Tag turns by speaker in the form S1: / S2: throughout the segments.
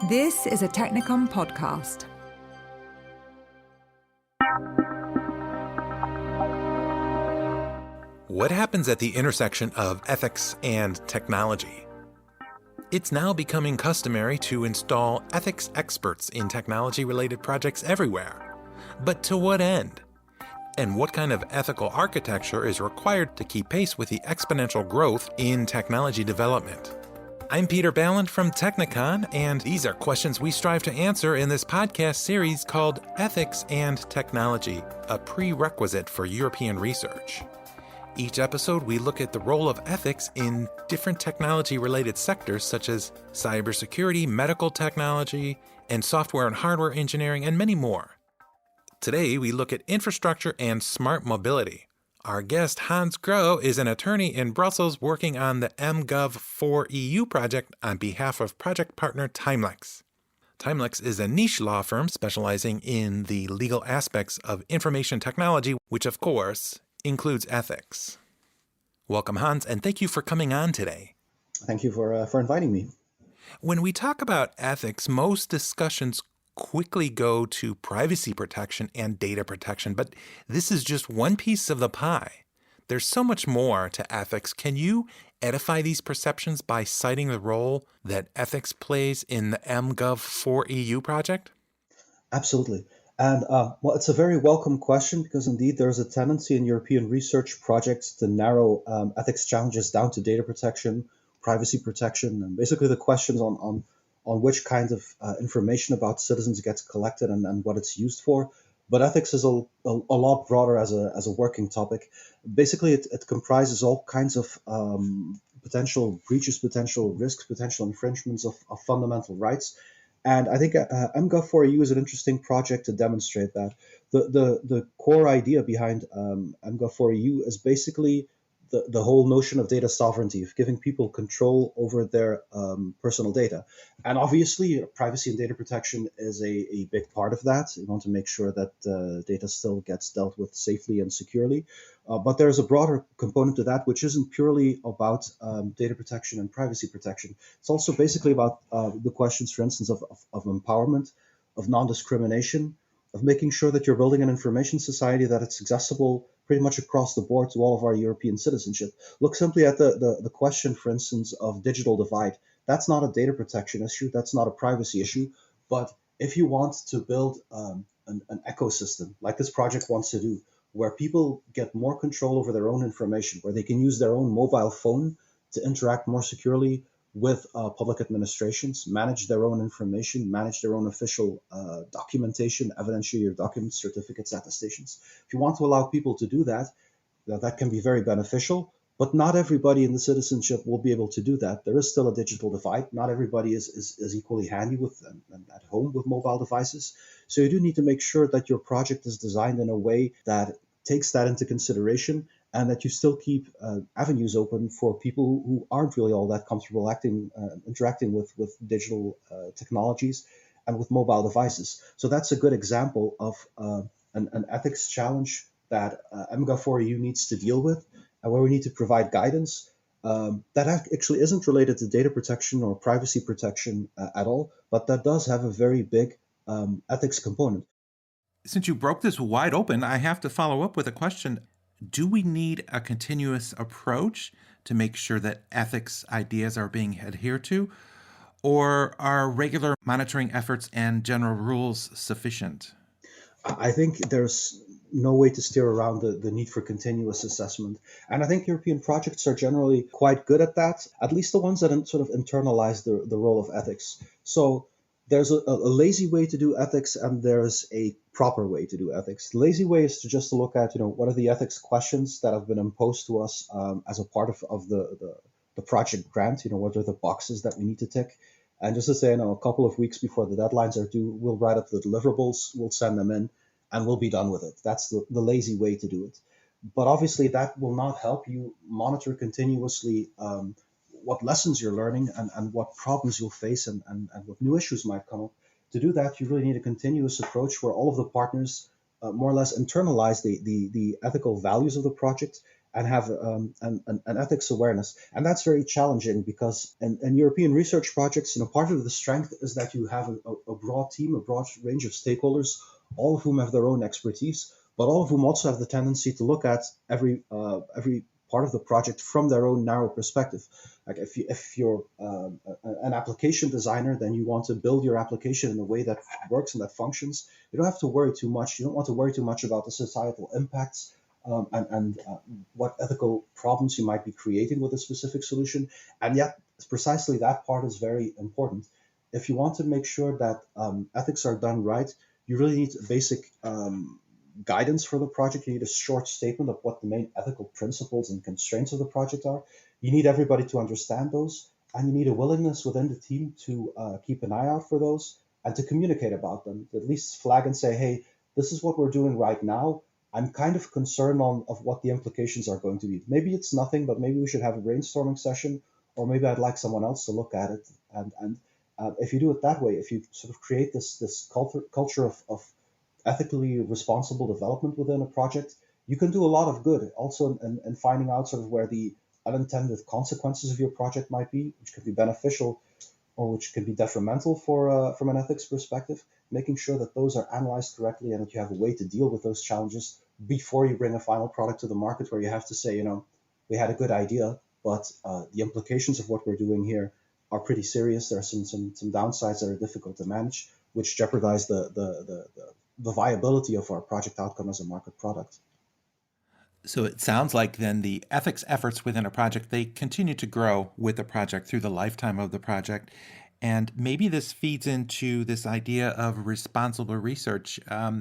S1: This is a Technicom podcast.
S2: What happens at the intersection of ethics and technology? It's now becoming customary to install ethics experts in technology-related projects everywhere. But to what end? And what kind of ethical architecture is required to keep pace with the exponential growth in technology development? I'm Peter Ballant from Technicon, and these are questions we strive to answer in this podcast series called Ethics and Technology, a Prerequisite for European Research. Each episode, we look at the role of ethics in different technology-related sectors such as cybersecurity, medical technology, and software and hardware engineering, and many more. Today, we look at infrastructure and smart mobility. Our guest, Hans Graux, is an attorney in Brussels working on the MGov4EU project on behalf of project partner Timelex. Timelex is a niche law firm specializing in the legal aspects of information technology, which, of course, includes ethics. Welcome, Hans, and thank you for coming on today.
S3: Thank you for inviting me.
S2: When we talk about ethics, most discussions quickly go to privacy protection and data protection, but this is just one piece of the pie. There's so much more to ethics. Can you edify these perceptions by citing the role that ethics plays in the MGov4EU project?
S3: Absolutely. And well, it's a very welcome question because indeed there's a tendency in European research projects to narrow ethics challenges down to data protection, privacy protection, and basically the questions on which kind of information about citizens gets collected and what it's used for. But ethics is a lot broader as a working topic. Basically, it comprises all kinds of potential breaches, potential risks, potential infringements of fundamental rights. And I think MGov4EU is an interesting project to demonstrate that. The core idea behind MGov4EU is basically the whole notion of data sovereignty, of giving people control over their personal data. And obviously, privacy and data protection is a big part of that. We want to make sure that data still gets dealt with safely and securely. But there's a broader component to that, which isn't purely about data protection and privacy protection. It's also basically about the questions, for instance, of empowerment, of non-discrimination, of making sure that you're building an information society that it's accessible pretty much across the board to all of our European citizenship. Look simply at the question, for instance, of digital divide. That's not a data protection issue. That's not a privacy issue. But if you want to build an ecosystem like this project wants to do, where people get more control over their own information, where they can use their own mobile phone to interact more securely with public administrations, manage their own information, manage their own official documentation, evidentiary documents, certificates, attestations. If you want to allow people to do that, that can be very beneficial, but not everybody in the citizenship will be able to do that. There is still a digital divide. Not everybody is equally handy with and at home with mobile devices. So you do need to make sure that your project is designed in a way that takes that into consideration, and that you still keep avenues open for people who aren't really all that comfortable interacting with digital technologies and with mobile devices. So that's a good example of an ethics challenge that MGov4EU needs to deal with, and where we need to provide guidance that actually isn't related to data protection or privacy protection at all, but that does have a very big ethics component.
S2: Since you broke this wide open, I have to follow up with a question. Do we need a continuous approach to make sure that ethics ideas are being adhered to? Or are regular monitoring efforts and general rules sufficient?
S3: I think there's no way to steer around the need for continuous assessment. And I think European projects are generally quite good at that, at least the ones that sort of internalize the role of ethics. So there's a lazy way to do ethics, and there's a proper way to do ethics. The lazy way is to just look at, what are the ethics questions that have been imposed to us as a part of the project grant. What are the boxes that we need to tick? And just to say, a couple of weeks before the deadlines are due, we'll write up the deliverables, we'll send them in, and we'll be done with it. That's the lazy way to do it. But obviously, that will not help you monitor continuously what lessons you're learning and what problems you'll face and what new issues might come up. To do that, you really need a continuous approach where all of the partners more or less internalize the ethical values of the project and have an ethics awareness. And that's very challenging because in European research projects, part of the strength is that you have a broad team, a broad range of stakeholders, all of whom have their own expertise, but all of whom also have the tendency to look at every part of the project from their own narrow perspective. Like if you're an application designer, then you want to build your application in a way that works and that functions. You don't have to worry too much. You don't want to worry too much about the societal impacts and what ethical problems you might be creating with a specific solution. And yet, precisely that part is very important. If you want to make sure that ethics are done right, you really need basic guidance for the project. You need a short statement of what the main ethical principles and constraints of the project are. You need everybody to understand those, and you need a willingness within the team to keep an eye out for those and to communicate about them, to at least flag and say, hey, this is what we're doing right now. I'm kind of concerned of what the implications are going to be. Maybe it's nothing, but maybe we should have a brainstorming session, or maybe I'd like someone else to look at it. And if you do it that way, if you sort of create this culture of ethically responsible development within a project, you can do a lot of good. Also, in finding out sort of where the unintended consequences of your project might be, which could be beneficial or which could be detrimental from an ethics perspective, making sure that those are analyzed correctly and that you have a way to deal with those challenges before you bring a final product to the market, where you have to say, we had a good idea, but the implications of what we're doing here are pretty serious. There are some downsides that are difficult to manage, which jeopardize the viability of our project outcome as a market product.
S2: So it sounds like then the ethics efforts within a project, they continue to grow with the project through the lifetime of the project. And maybe this feeds into this idea of responsible research.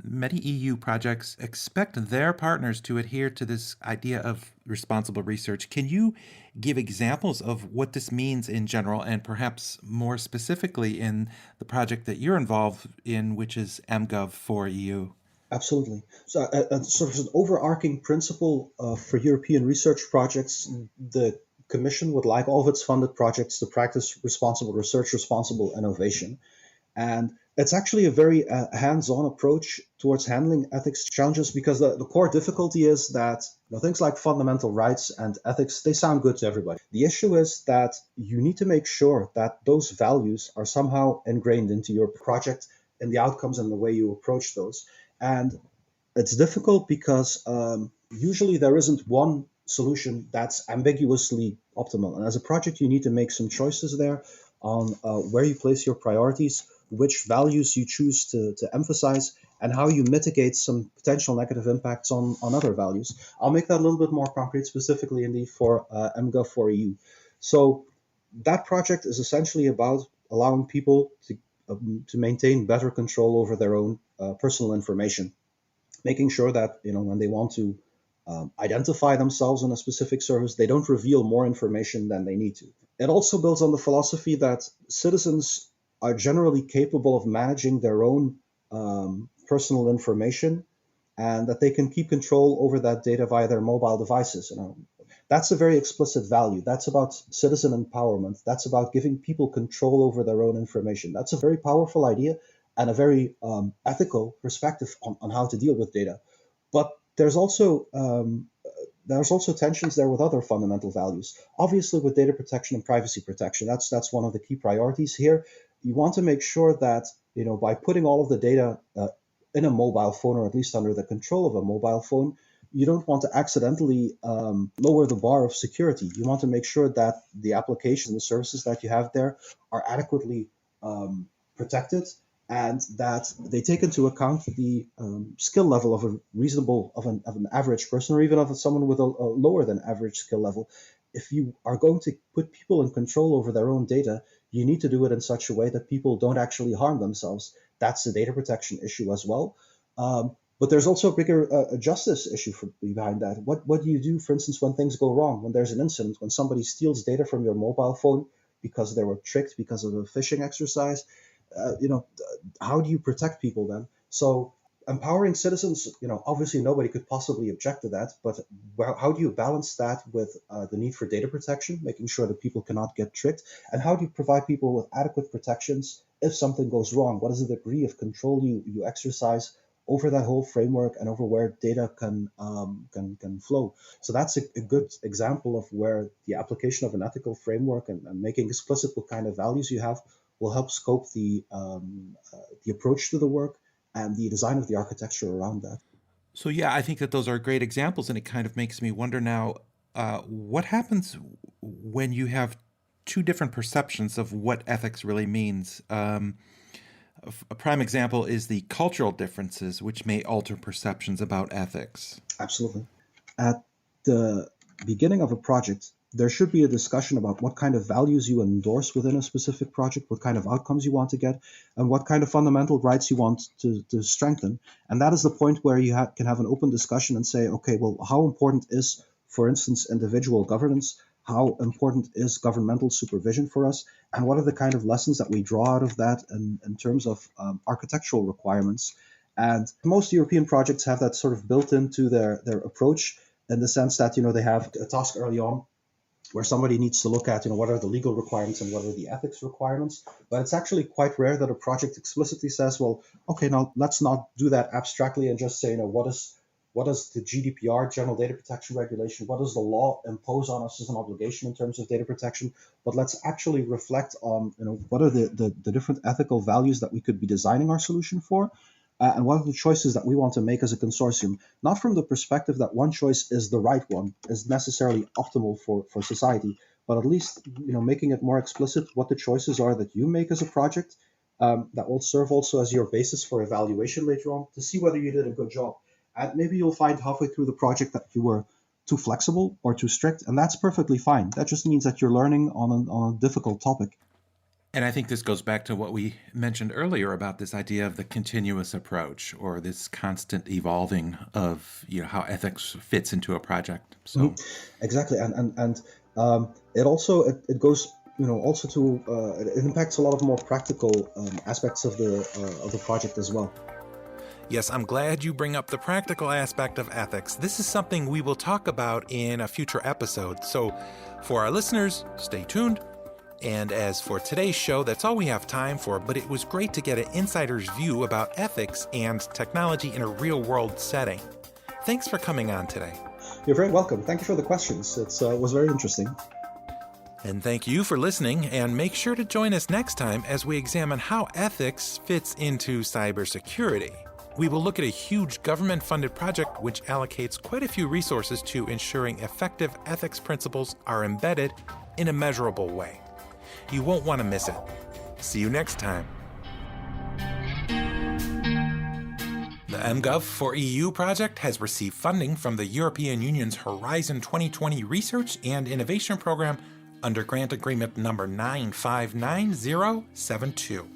S2: Many EU projects expect their partners to adhere to this idea of responsible research. Can you give examples of what this means in general, and perhaps more specifically in the project that you're involved in, which is MGov4EU?
S3: Absolutely. So, sort of an overarching principle for European research projects, the Commission would like all of its funded projects to practice responsible research, responsible innovation. And it's actually a very hands-on approach towards handling ethics challenges, because the core difficulty is that things like fundamental rights and ethics, they sound good to everybody. The issue is that you need to make sure that those values are somehow ingrained into your project and the outcomes and the way you approach those. And it's difficult because usually there isn't one solution that's ambiguously optimal. And as a project, you need to make some choices there on where you place your priorities, which values you choose to emphasize, and how you mitigate some potential negative impacts on other values. I'll make that a little bit more concrete, specifically indeed for MGov4EU. So that project is essentially about allowing people to maintain better control over their own personal information, making sure that when they want to identify themselves in a specific service, they don't reveal more information than they need to. It also builds on the philosophy that citizens are generally capable of managing their own personal information, and that they can keep control over that data via their mobile devices. That's a very explicit value. That's about citizen empowerment. That's about giving people control over their own information. That's a very powerful idea and a very ethical perspective on how to deal with data. But there's also tensions there with other fundamental values. Obviously, with data protection and privacy protection, that's one of the key priorities here. You want to make sure that by putting all of the data in a mobile phone, or at least under the control of a mobile phone, you don't want to accidentally lower the bar of security. You want to make sure that the applications and the services that you have there are adequately protected, and that they take into account the skill level of an average person, or even of someone with a lower than average skill level. If you are going to put people in control over their own data, you need to do it in such a way that people don't actually harm themselves. That's the data protection issue as well. But there's also a bigger justice issue behind that. What do you do, for instance, when things go wrong, when there's an incident, when somebody steals data from your mobile phone because they were tricked because of a phishing exercise? How do you protect people then? So empowering citizens, obviously nobody could possibly object to that, but how do you balance that with the need for data protection, making sure that people cannot get tricked? And how do you provide people with adequate protections if something goes wrong? What is the degree of control you exercise over that whole framework and over where data can flow. So that's a good example of where the application of an ethical framework and making explicit what kind of values you have will help scope the approach to the work and the design of the architecture around that.
S4: So yeah, I think that those are great examples, and it kind of makes me wonder now, what happens when you have two different perceptions of what ethics really means? A prime example is the cultural differences, which may alter perceptions about ethics.
S3: Absolutely. At the beginning of a project, there should be a discussion about what kind of values you endorse within a specific project, what kind of outcomes you want to get, and what kind of fundamental rights you want to strengthen. And that is the point where you can have an open discussion and say, okay, well, how important is, for instance, individual governance? How important is governmental supervision for us? And what are the kind of lessons that we draw out of that in terms of architectural requirements? And most European projects have that sort of built into their approach, in the sense that, they have a task early on where somebody needs to look at, what are the legal requirements and what are the ethics requirements. But it's actually quite rare that a project explicitly says, well, okay, now let's not do that abstractly and just say, what does the GDPR, General Data Protection Regulation, what does the law impose on us as an obligation in terms of data protection? But let's actually reflect on, what are the different ethical values that we could be designing our solution for, and what are the choices that we want to make as a consortium, not from the perspective that one choice is the right one, is necessarily optimal for society, but at least, making it more explicit what the choices are that you make as a project, that will serve also as your basis for evaluation later on to see whether you did a good job. And maybe you'll find halfway through the project that you were too flexible or too strict, and that's perfectly fine. That just means that you're learning on a difficult topic.
S4: And I think this goes back to what we mentioned earlier about this idea of the continuous approach, or this constant evolving of how ethics fits into a project. So
S3: exactly, and it also it goes also to it impacts a lot of more practical aspects of the project as well.
S2: Yes, I'm glad you bring up the practical aspect of ethics. This is something we will talk about in a future episode. So for our listeners, stay tuned. And as for today's show, that's all we have time for, but it was great to get an insider's view about ethics and technology in a real-world setting. Thanks for coming on today.
S3: You're very welcome. Thank you for the questions. It was very interesting.
S2: And thank you for listening, and make sure to join us next time as we examine how ethics fits into cybersecurity. We will look at a huge government-funded project which allocates quite a few resources to ensuring effective ethics principles are embedded in a measurable way. You won't want to miss it. See you next time. The mGov4EU project has received funding from the European Union's Horizon 2020 Research and Innovation Program under Grant Agreement number 959072.